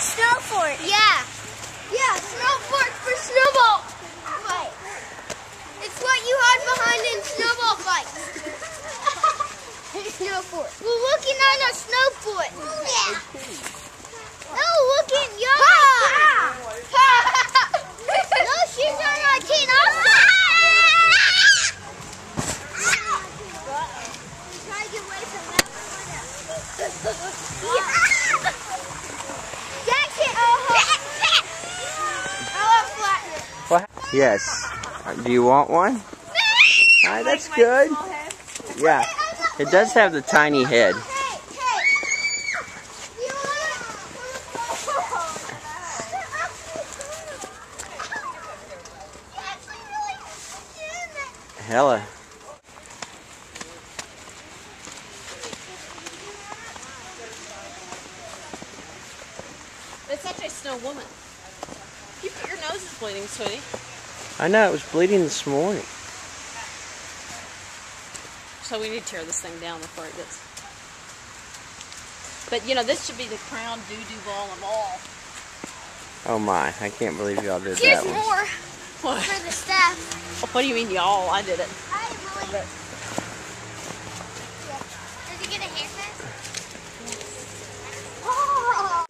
snow fort. Yeah. Yeah, snow fort for snowball fight. It's what you hide behind in snowball fights. Snow fort. We're looking on a snow fort. Yeah. No, look at yours. No, she's on my team. Try to get away from that one. What? Yes. Do you want one? Alright, that's good. Yeah. It does have the tiny head. Hella. It's actually a snow woman. Your nose is bleeding, sweetie. I know, it was bleeding this morning. So we need to tear this thing down before it gets... But, you know, this should be the crown doo-doo ball of all. Oh my, I can't believe y'all did Here's that one. more What? for the staff. What do you mean y'all? I did it. Did you get a haircut? Oh.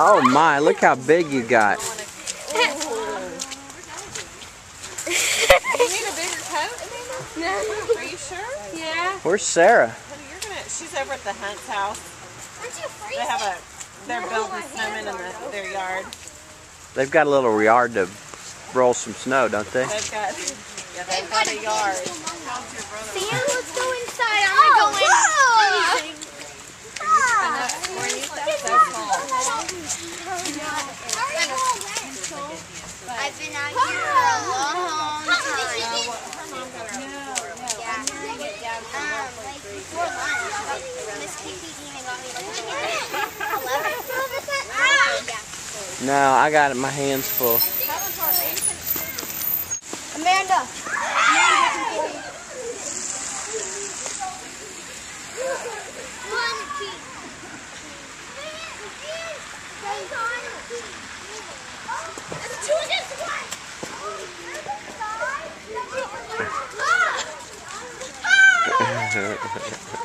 Oh my, look how big you got. You need a bigger coat, Amanda? No. Are you sure? Yeah. Where's Sarah? She's over at the Hunt's house. Aren't you freezing? They have they're building snowmen in their yard. They've got a little yard to roll some snow, don't they? They've got a yard. Sam, let's go inside. I'm gonna go in. I've been out here for a long time. Like before lunch, Miss Kiki came and got me like 11. No, I got my hands full. Amanda. Ha ha ha.